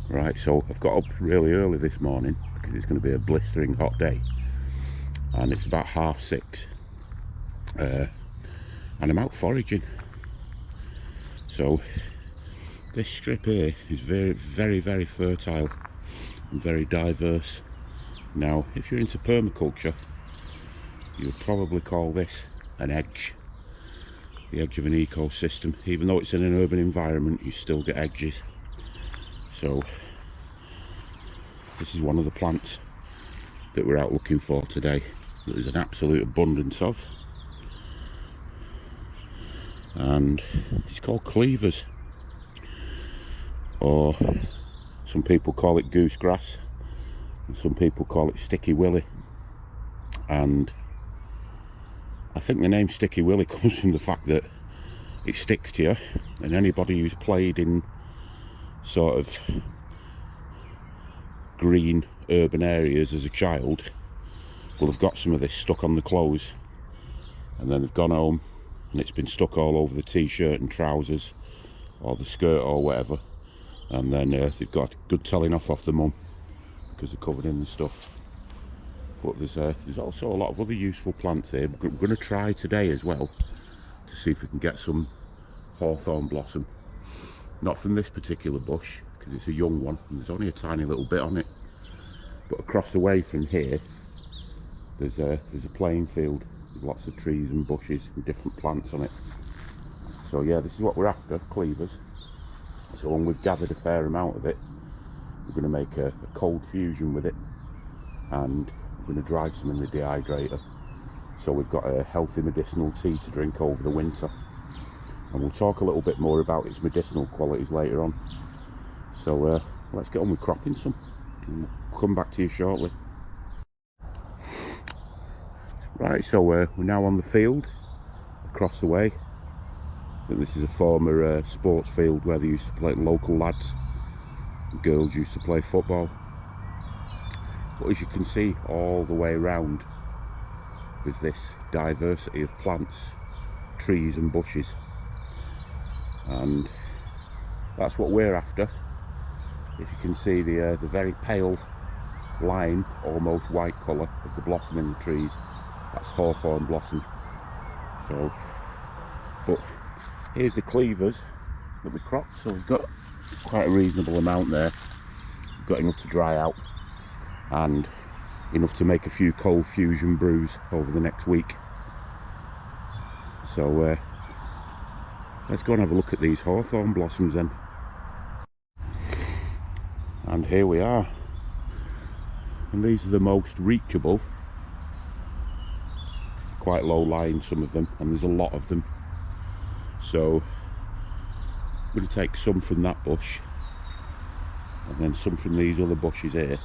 Right, so I've got up really early this morning because it's going to be a blistering hot day, and it's about 6:30, and I'm out foraging. So this strip here is very fertile and very diverse. Now, if you're into permaculture, you would probably call this an edge, the edge of an ecosystem. Even though it's in an urban environment, you still get edges. So this is one of the plants that we're out looking for today. There's an absolute abundance of, and it's called Cleavers, or some people call it goosegrass, and some people call it sticky willy. And I think the name sticky willy comes from the fact that it sticks to you, and anybody who's played in sort of green urban areas as a child will have got some of this stuck on the clothes, and then they've gone home and it's been stuck all over the t-shirt and trousers or the skirt or whatever, and then they've got a good telling off the mum because they're covered in the stuff. But there's also a lot of other useful plants here. We're going to try today as well to see if we can get some Hawthorn Blossom. Not from this particular bush because it's a young one and there's only a tiny little bit on it. But across the way from here, there's a playing field with lots of trees and bushes and different plants on it. So yeah, this is what we're after, Cleavers. So when we've gathered a fair amount of it, we're going to make a cold fusion with it, and we're going to dry some in the dehydrator, so we've got a healthy medicinal tea to drink over the winter. And we'll talk a little bit more about its medicinal qualities later on. So let's get on with cropping some, and we'll come back to you shortly. Right, so we're now on the field across the way. I think this is a former sports field where they used to play, local lads and girls used to play football. But as you can see, all the way around there's this diversity of plants, trees and bushes, and that's what we're after. If you can see the very pale lime, almost white colour of the blossom in the trees, that's Hawthorn Blossom. So, but here's the Cleavers that we cropped, so we've got quite a reasonable amount there. We've got enough to dry out and enough to make a few cold fusion brews over the next week. So let's go and have a look at these Hawthorn Blossoms then. And here we are, and these are the most reachable, quite low lying some of them, and there's a lot of them. So I'm going to take some from that bush and then some from these other bushes here.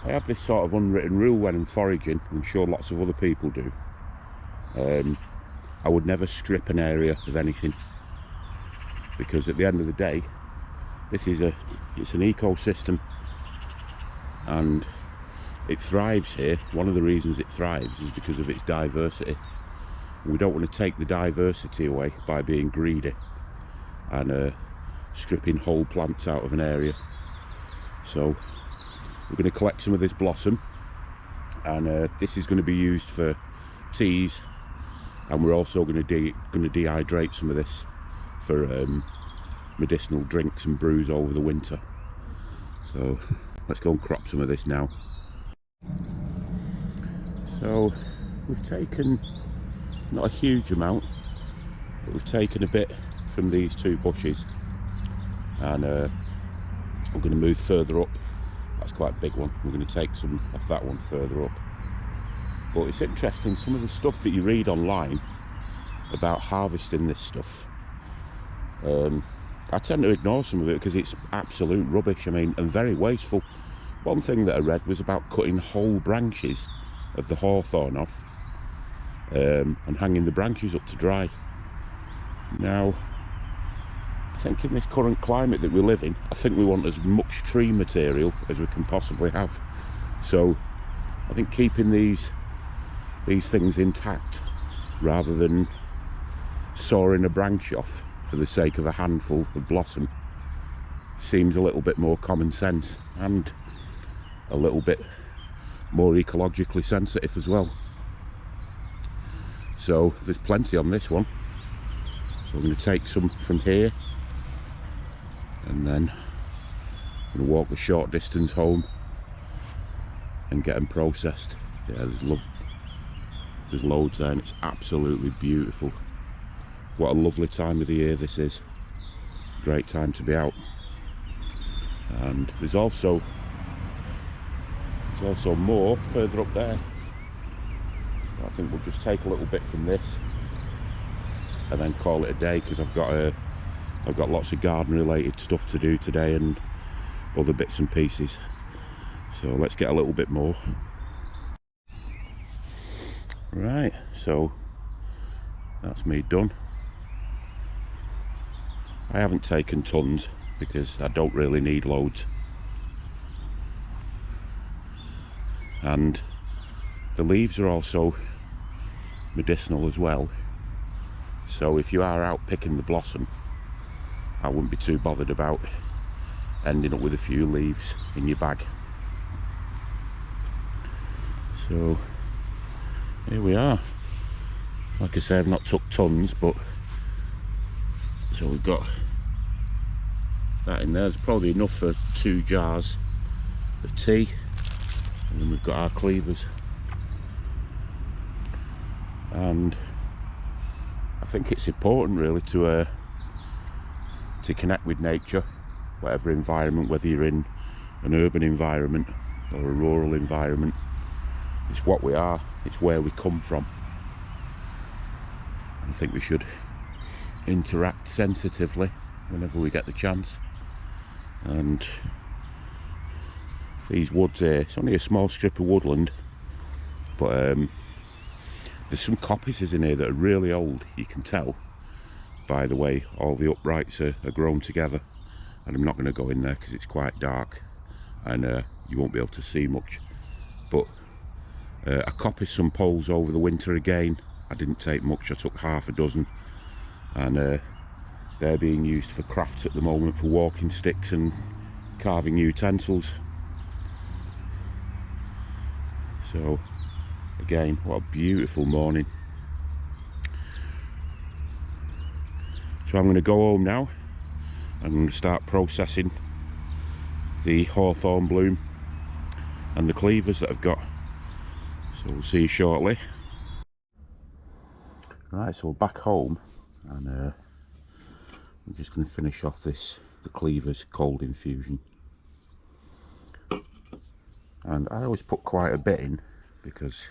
I have this sort of unwritten rule when I'm foraging, I'm sure lots of other people do. I would never strip an area of anything, because at the end of the day, it's an ecosystem and it thrives here. One of the reasons it thrives is because of its diversity. We don't want to take the diversity away by being greedy and stripping whole plants out of an area. So we're going to collect some of this blossom, and this is going to be used for teas, and we're also going to dehydrate some of this for medicinal drinks and brews over the winter. So let's go and crop some of this now. So we've taken not a huge amount, but we've taken a bit from these two bushes, and we're going to move further up. That's quite a big one. We're going to take some off that one further up. But it's interesting, some of the stuff that you read online about harvesting this stuff, I tend to ignore some of it because it's absolute rubbish. I mean, and very wasteful. One thing that I read was about cutting whole branches of the hawthorn off and hanging the branches up to dry. Now, I think in this current climate that we live in, I think we want as much tree material as we can possibly have. So I think keeping these things intact rather than sawing a branch off for the sake of a handful of blossom, seems a little bit more common sense and a little bit more ecologically sensitive as well. So there's plenty on this one, so I'm going to take some from here and then I'm going to walk the short distance home and get them processed. Yeah, there's loads there, and it's absolutely beautiful. What a lovely time of the year this is. Great time to be out. And there's also more further up there. I think we'll just take a little bit from this and then call it a day, because I've got lots of garden related stuff to do today and other bits and pieces. So let's get a little bit more. Right, so that's me done. I haven't taken tons because I don't really need loads, and the leaves are also medicinal as well, so if you are out picking the blossom, I wouldn't be too bothered about ending up with a few leaves in your bag. So here we are. Like I say, I've not took tons, but so we've got that in there. There's probably enough for 2 jars of tea, and then we've got our cleavers. And I think it's important really to connect with nature, whatever environment, whether you're in an urban environment or a rural environment. It's what we are, it's where we come from. I think we should interact sensitively whenever we get the chance. And these woods here, it's only a small strip of woodland, but there's some coppices in here that are really old. You can tell by the way all the uprights are grown together, and I'm not going to go in there because it's quite dark and you won't be able to see much. But I copied some poles over the winter again. I didn't take much, I took half a dozen, and they're being used for crafts at the moment, for walking sticks and carving utensils. So again, what a beautiful morning. So I'm going to go home now. I'm going to start processing the Hawthorn bloom and the cleavers that I've got. So we'll see you shortly. Right, so we're back home, and I'm just going to finish off the Cleavers cold infusion. And I always put quite a bit in because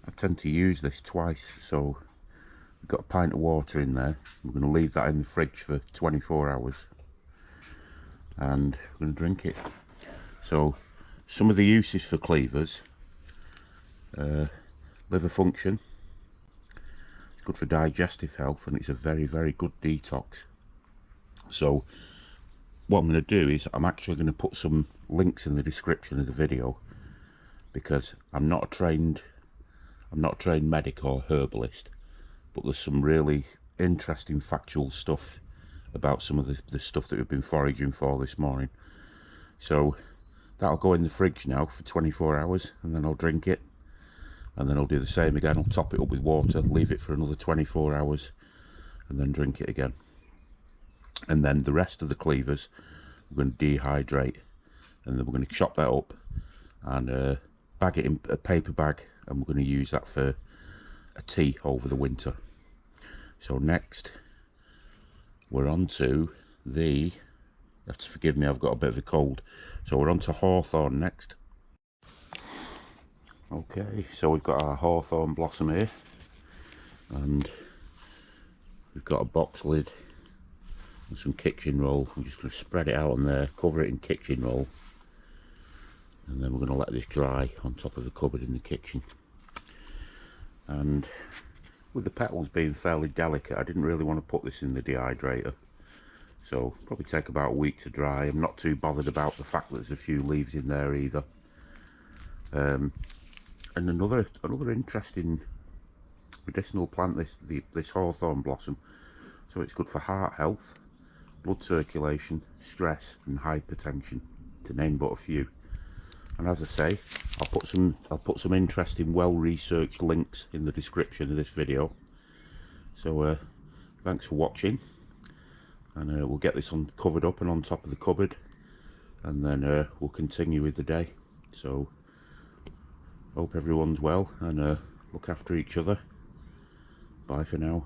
I tend to use this twice. So we've got a pint of water in there. We're going to leave that in the fridge for 24 hours and we're going to drink it. So some of the uses for Cleavers: liver function, it's good for digestive health, and it's a very, very good detox. So what I'm going to do is I'm actually going to put some links in the description of the video, because I'm not a trained medic or herbalist, but there's some really interesting factual stuff about some of the stuff that we've been foraging for this morning. So that'll go in the fridge now for 24 hours, and then I'll drink it, and then I'll do the same again. I'll top it up with water, leave it for another 24 hours, and then drink it again. And then the rest of the Cleavers we're going to dehydrate, and then we're going to chop that up and bag it in a paper bag, and we're going to use that for a tea over the winter. So next we're on to you have to forgive me, I've got a bit of a cold, so we're on to Hawthorn next. Okay, so we've got our Hawthorn Blossom here, and we've got a box lid and some kitchen roll. I'm just going to spread it out on there, cover it in kitchen roll, and then we're going to let this dry on top of the cupboard in the kitchen. And with the petals being fairly delicate, I didn't really want to put this in the dehydrator, so probably take about a week to dry. I'm not too bothered about the fact that there's a few leaves in there either. And another interesting medicinal plant, this Hawthorn Blossom. So it's good for heart health, blood circulation, stress and hypertension, to name but a few. And as I say, I'll put some interesting, well-researched links in the description of this video. So thanks for watching, and we'll get this covered up and on top of the cupboard, and then we'll continue with the day. So hope everyone's well, and look after each other. Bye for now.